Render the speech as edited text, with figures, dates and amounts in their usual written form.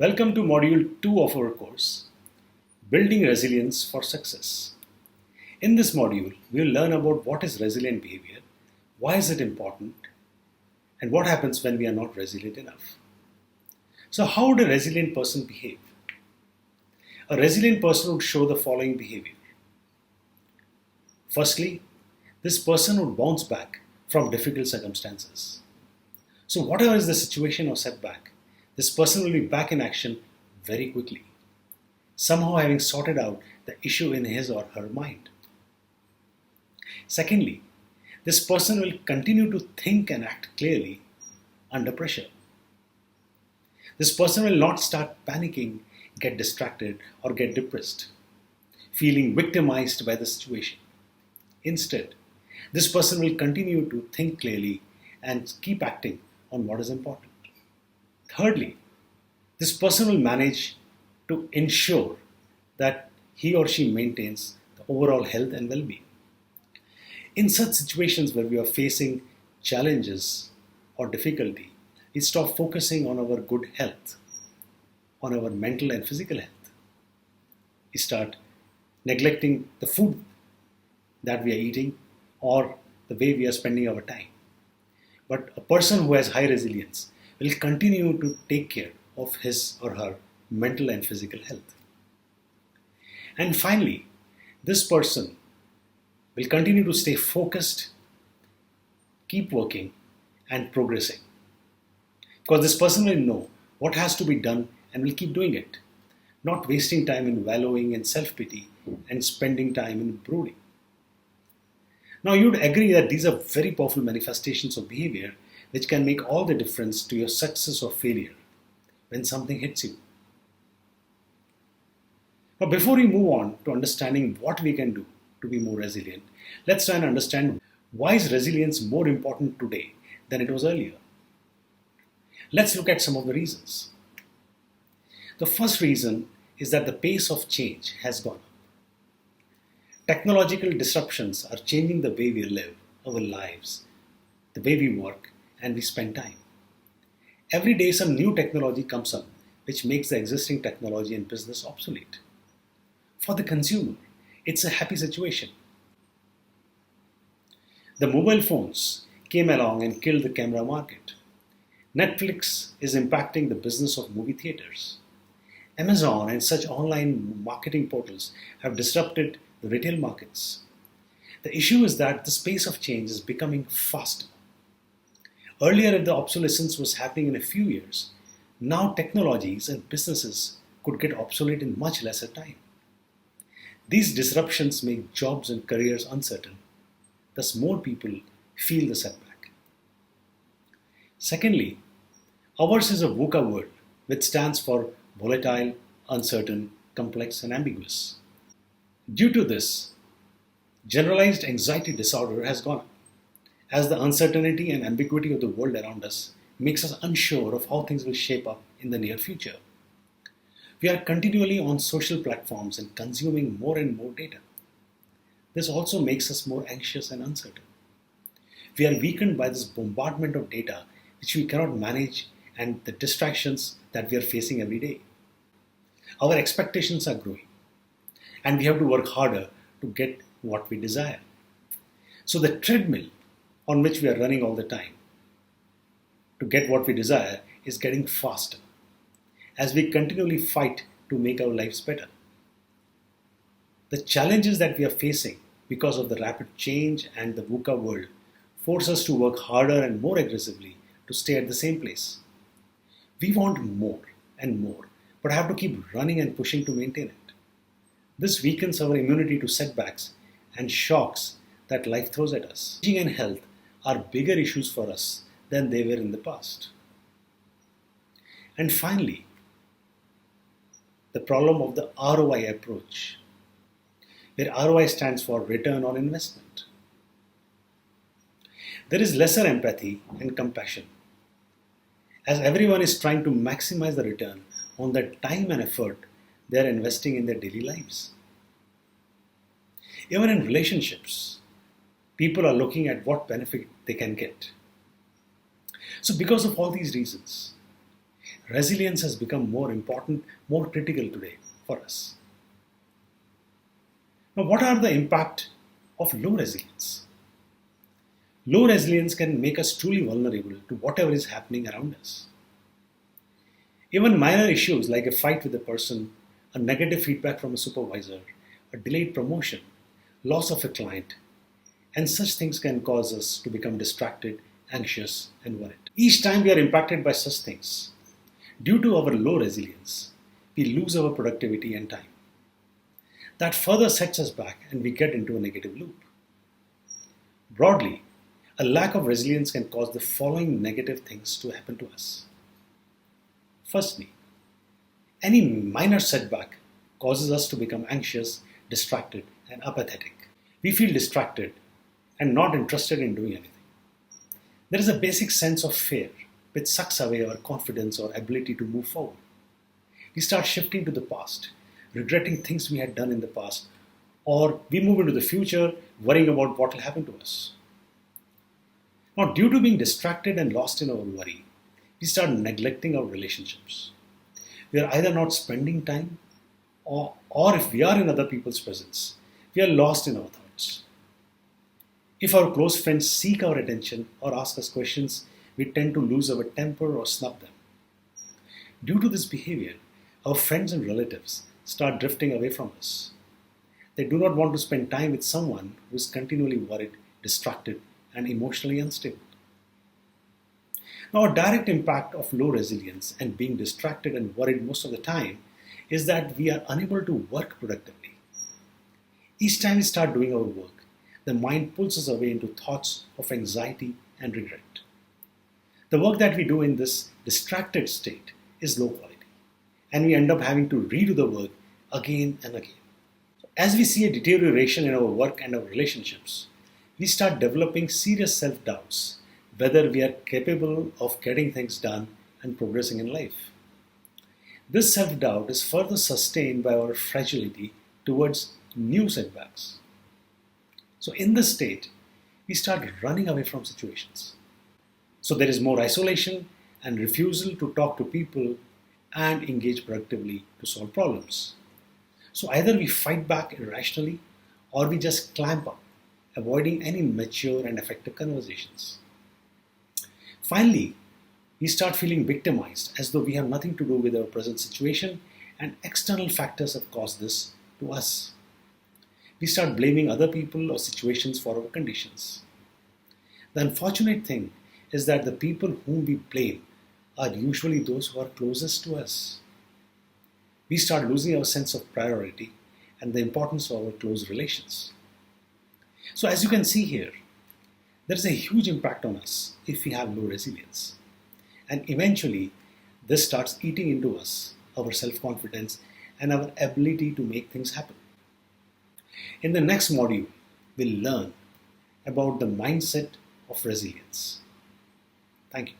Welcome to Module 2 of our course, Building Resilience for Success. In this module, we will learn about what is resilient behavior, why is it important, and what happens when we are not resilient enough. So how would a resilient person behave? A resilient person would show the following behavior. Firstly, this person would bounce back from difficult circumstances. So whatever is the situation or setback, this person will be back in action very quickly, somehow having sorted out the issue in his or her mind. Secondly, this person will continue to think and act clearly under pressure. This person will not start panicking, get distracted, or get depressed, feeling victimized by the situation. Instead, this person will continue to think clearly and keep acting on what is important. Thirdly, this person will manage to ensure that he or she maintains the overall health and well-being. In such situations where we are facing challenges or difficulty, we stop focusing on our good health, on our mental and physical health. We start neglecting the food that we are eating or the way we are spending our time. But a person who has high resilience will continue to take care of his or her mental and physical health. And finally, this person will continue to stay focused, keep working, and progressing. Because this person will know what has to be done and will keep doing it, not wasting time in wallowing in self-pity and spending time in brooding. Now, you'd agree that these are very powerful manifestations of behavior which can make all the difference to your success or failure when something hits you. Now, before we move on to understanding what we can do to be more resilient, let's try and understand why is resilience more important today than it was earlier. Let's look at some of the reasons. The first reason is that the pace of change has gone up. Technological disruptions are changing the way we live our lives, the way we work, and we spend time. Every day some new technology comes up which makes the existing technology and business obsolete. For the consumer, it's a happy situation. The mobile phones came along and killed the camera market. Netflix is impacting the business of movie theaters. Amazon and such online marketing portals have disrupted the retail markets. The issue is that the pace of change is becoming faster. Earlier, if the obsolescence was happening in a few years, now technologies and businesses could get obsolete in much lesser time. These disruptions make jobs and careers uncertain. Thus, more people feel the setback. Secondly, ours is a VUCA world, which stands for volatile, uncertain, complex, and ambiguous. Due to this, generalized anxiety disorder has gone up, as the uncertainty and ambiguity of the world around us makes us unsure of how things will shape up in the near future. We are continually on social platforms and consuming more and more data. This also makes us more anxious and uncertain. We are weakened by this bombardment of data which we cannot manage and the distractions that we are facing every day. Our expectations are growing, and we have to work harder to get what we desire. So the treadmill on which we are running all the time to get what we desire is getting faster as we continually fight to make our lives better. The challenges that we are facing because of the rapid change and the VUCA world force us to work harder and more aggressively to stay at the same place. We want more and more, but have to keep running and pushing to maintain it. This weakens our immunity to setbacks and shocks that life throws at us. Aging and health are bigger issues for us than they were in the past. And finally, the problem of the ROI approach, where ROI stands for return on investment. There is lesser empathy and compassion, as everyone is trying to maximize the return on the time and effort they are investing in their daily lives. Even in relationships, people are looking at what benefit they can get. So because of all these reasons, resilience has become more important, more critical today for us. Now, what are the impact of low resilience? Low resilience can make us truly vulnerable to whatever is happening around us. Even minor issues like a fight with a person, a negative feedback from a supervisor, a delayed promotion, loss of a client, and such things can cause us to become distracted, anxious, and worried. Each time we are impacted by such things, due to our low resilience, we lose our productivity and time. That further sets us back and we get into a negative loop. Broadly, a lack of resilience can cause the following negative things to happen to us. Firstly, any minor setback causes us to become anxious, distracted, and apathetic. We feel distracted and not interested in doing anything. There is a basic sense of fear which sucks away our confidence or ability to move forward. We start shifting to the past, regretting things we had done in the past, or we move into the future worrying about what will happen to us. Now, due to being distracted and lost in our worry, we start neglecting our relationships. We are either not spending time, or if we are in other people's presence, we are lost in our thoughts. If our close friends seek our attention or ask us questions, we tend to lose our temper or snub them. Due to this behavior, our friends and relatives start drifting away from us. They do not want to spend time with someone who is continually worried, distracted, and emotionally unstable. Now, a direct impact of low resilience and being distracted and worried most of the time is that we are unable to work productively. Each time we start doing our work, the mind pulls us away into thoughts of anxiety and regret. The work that we do in this distracted state is low quality, and we end up having to redo the work again and again. As we see a deterioration in our work and our relationships, we start developing serious self-doubts whether we are capable of getting things done and progressing in life. This self-doubt is further sustained by our fragility towards new setbacks. So in this state, we start running away from situations. So there is more isolation and refusal to talk to people and engage productively to solve problems. So either we fight back irrationally or we just clamp up, avoiding any mature and effective conversations. Finally, we start feeling victimized as though we have nothing to do with our present situation and external factors have caused this to us. We start blaming other people or situations for our conditions. The unfortunate thing is that the people whom we blame are usually those who are closest to us. We start losing our sense of priority and the importance of our close relations. So as you can see here, there is a huge impact on us if we have low resilience. And eventually, this starts eating into us, our self-confidence, and our ability to make things happen. In the next module, we'll learn about the mindset of resilience. Thank you.